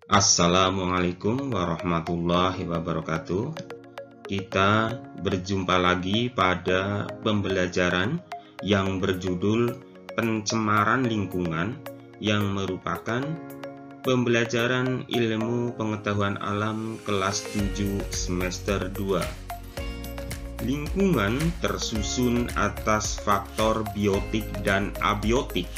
Assalamualaikum warahmatullahi wabarakatuh. Kita berjumpa lagi pada pembelajaran yang berjudul pencemaran lingkungan, yang merupakan pembelajaran ilmu pengetahuan alam kelas 7 semester 2. Lingkungan tersusun atas faktor biotik dan abiotik.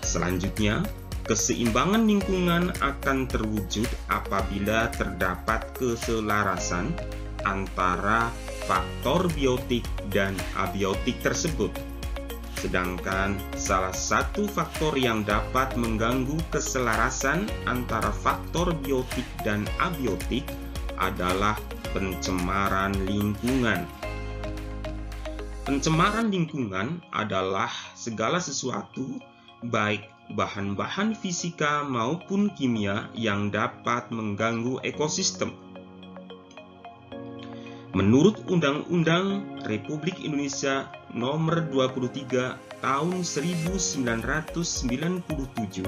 Selanjutnya, keseimbangan lingkungan akan terwujud apabila terdapat keselarasan antara faktor biotik dan abiotik tersebut. Sedangkan salah satu faktor yang dapat mengganggu keselarasan antara faktor biotik dan abiotik adalah pencemaran lingkungan. Pencemaran lingkungan adalah segala sesuatu, baik bahan-bahan fisika maupun kimia, yang dapat mengganggu ekosistem. Menurut Undang-Undang Republik Indonesia Nomor 23 Tahun 1997,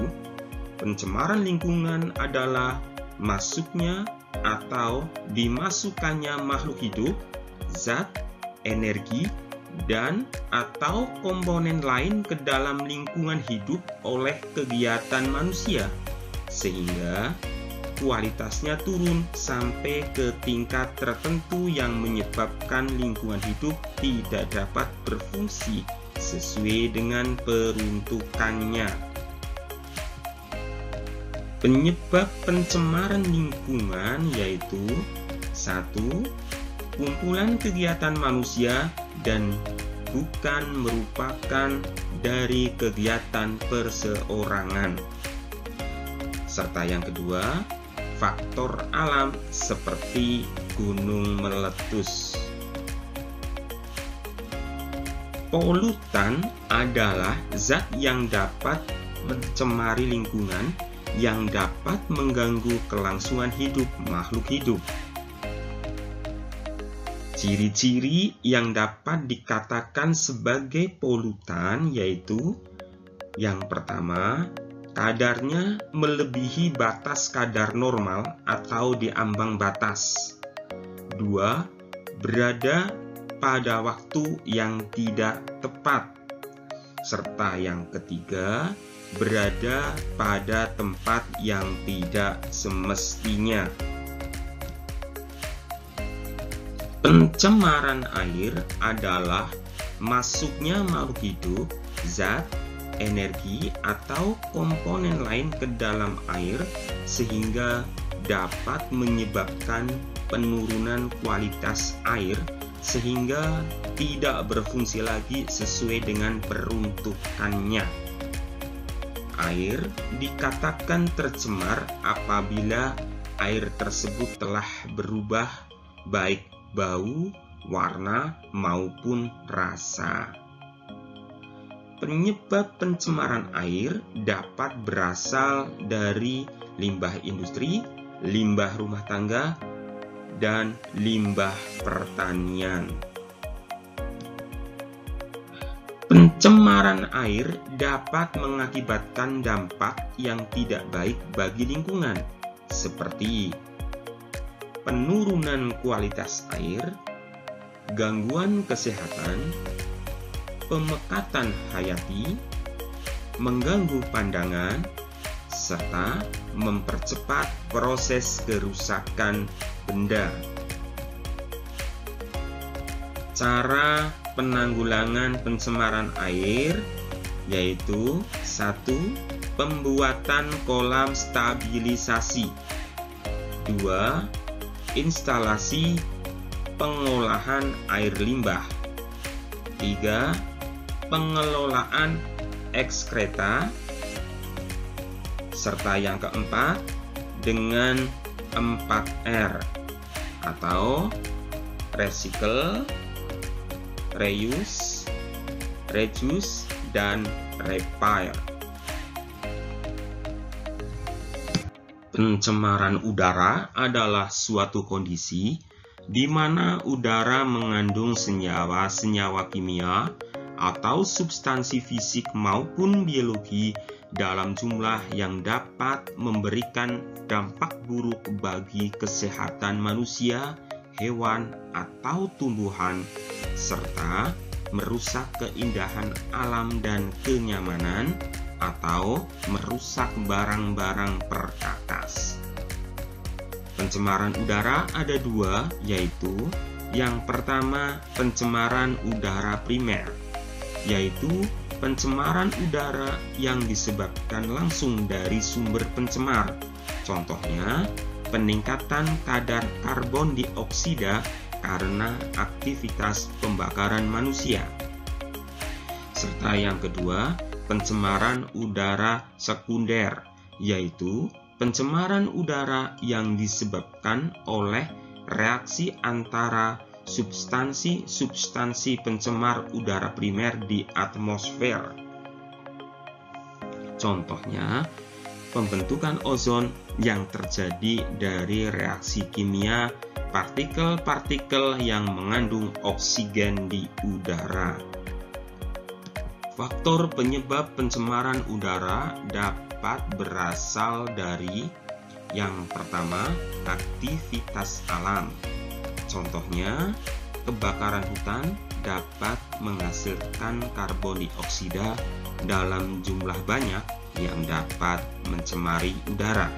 pencemaran lingkungan adalah masuknya atau dimasukkannya makhluk hidup, zat, energi, dan atau komponen lain ke dalam lingkungan hidup oleh kegiatan manusia, sehingga kualitasnya turun sampai ke tingkat tertentu yang menyebabkan lingkungan hidup tidak dapat berfungsi sesuai dengan peruntukannya. Penyebab pencemaran lingkungan yaitu 1. Kumpulan kegiatan manusia dan bukan merupakan dari kegiatan perseorangan. Serta yang kedua, faktor alam seperti gunung meletus. Polutan adalah zat yang dapat mencemari lingkungan, yang dapat mengganggu kelangsungan hidup makhluk hidup. Ciri-ciri yang dapat dikatakan sebagai polutan yaitu: yang pertama, kadarnya melebihi batas kadar normal atau di ambang batas. 2. Berada pada waktu yang tidak tepat. Serta yang ketiga, berada pada tempat yang tidak semestinya. Pencemaran air adalah masuknya makhluk hidup, zat, energi, atau komponen lain ke dalam air sehingga dapat menyebabkan penurunan kualitas air sehingga tidak berfungsi lagi sesuai dengan peruntukannya. Air dikatakan tercemar apabila air tersebut telah berubah baik bau, warna, maupun rasa. Penyebab pencemaran air dapat berasal dari limbah industri, limbah rumah tangga, dan limbah pertanian. Pencemaran air dapat mengakibatkan dampak yang tidak baik bagi lingkungan, seperti penurunan kualitas air, gangguan kesehatan, pemekatan hayati, mengganggu pandangan, serta mempercepat proses kerusakan benda. Cara penanggulangan pencemaran air yaitu: 1. Pembuatan kolam stabilisasi. 2. Instalasi pengolahan air limbah. 3. Pengelolaan ekskreta. Serta yang keempat, dengan 4R atau recycle, reuse, reduce, dan repair. Pencemaran udara adalah suatu kondisi di mana udara mengandung senyawa-senyawa kimia atau substansi fisik maupun biologi dalam jumlah yang dapat memberikan dampak buruk bagi kesehatan manusia, hewan, atau tumbuhan, serta merusak keindahan alam dan kenyamanan, atau merusak barang-barang perkakas. Pencemaran udara ada dua, yaitu yang pertama pencemaran udara primer, yaitu pencemaran udara yang disebabkan langsung dari sumber pencemar. Contohnya, peningkatan kadar karbon dioksida karena aktivitas pembakaran manusia. Serta yang kedua, pencemaran udara sekunder, yaitu pencemaran udara yang disebabkan oleh reaksi antara substansi-substansi pencemar udara primer di atmosfer. Contohnya, pembentukan ozon yang terjadi dari reaksi kimia partikel-partikel yang mengandung oksigen di udara. Faktor penyebab pencemaran udara dapat berasal dari yang pertama, aktivitas alam. Contohnya, kebakaran hutan dapat menghasilkan karbon dioksida dalam jumlah banyak yang dapat mencemari udara.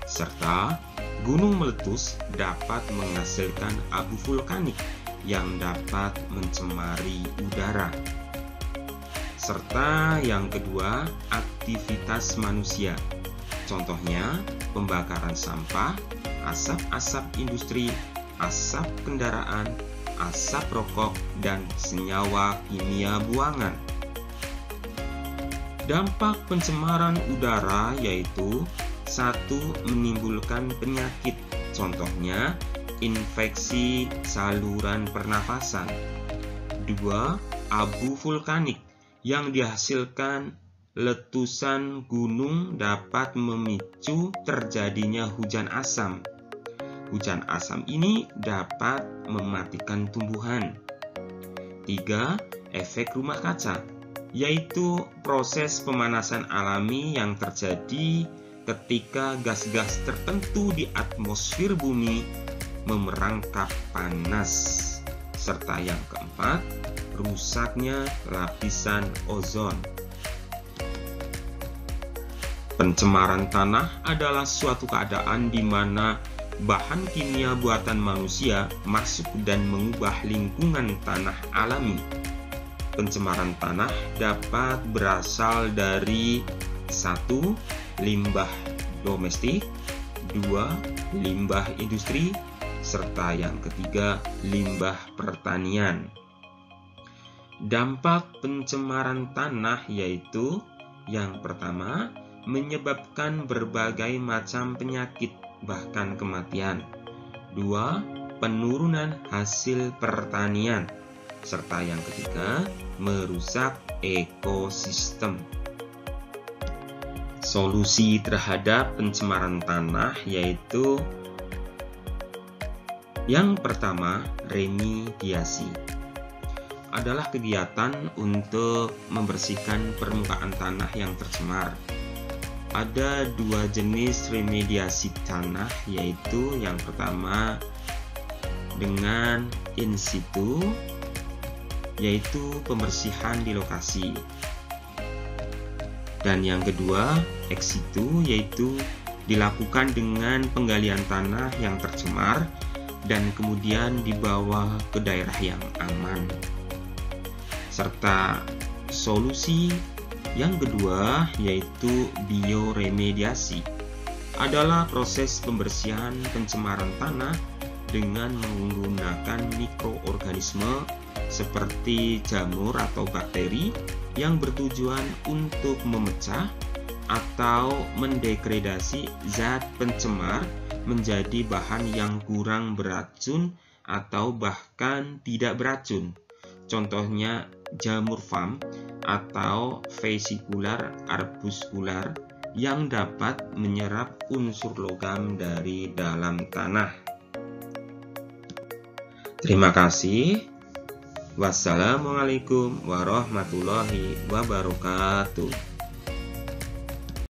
Serta gunung meletus dapat menghasilkan abu vulkanik yang dapat mencemari udara. Serta yang kedua, aktivitas manusia. Contohnya, pembakaran sampah, asap-asap industri, asap kendaraan, asap rokok, dan senyawa kimia buangan. Dampak pencemaran udara yaitu 1. Menimbulkan penyakit, contohnya infeksi saluran pernafasan. 2. Abu vulkanik yang dihasilkan letusan gunung dapat memicu terjadinya hujan asam. Hujan asam ini dapat mematikan tumbuhan. 3. Efek rumah kaca, yaitu proses pemanasan alami yang terjadi ketika gas-gas tertentu di atmosfer bumi memerangkap panas. Serta yang keempat, rusaknya lapisan ozon. Pencemaran tanah adalah suatu keadaan di mana bahan kimia buatan manusia masuk dan mengubah lingkungan tanah alami. Pencemaran tanah dapat berasal dari 1. Limbah domestik, 2. Limbah industri, serta yang ketiga, limbah pertanian. Dampak pencemaran tanah yaitu yang pertama, menyebabkan berbagai macam penyakit bahkan kematian. 2. Penurunan hasil pertanian. Serta yang ketiga, merusak ekosistem. Solusi terhadap pencemaran tanah yaitu yang pertama, remediasi. Adalah kegiatan untuk membersihkan permukaan tanah yang tercemar. Ada dua jenis remediasi tanah, yaitu yang pertama dengan in situ, yaitu pembersihan di lokasi, dan yang kedua ex situ, yaitu dilakukan dengan penggalian tanah yang tercemar dan kemudian dibawa ke daerah yang aman. Serta solusi yang kedua yaitu bioremediasi, adalah proses pembersihan pencemaran tanah dengan menggunakan mikroorganisme seperti jamur atau bakteri yang bertujuan untuk memecah atau mendegradasi zat pencemar menjadi bahan yang kurang beracun atau bahkan tidak beracun. Contohnya jamur fam atau vesicular arbuscular yang dapat menyerap unsur logam dari dalam tanah. Terima kasih. Wassalamualaikum warahmatullahi wabarakatuh.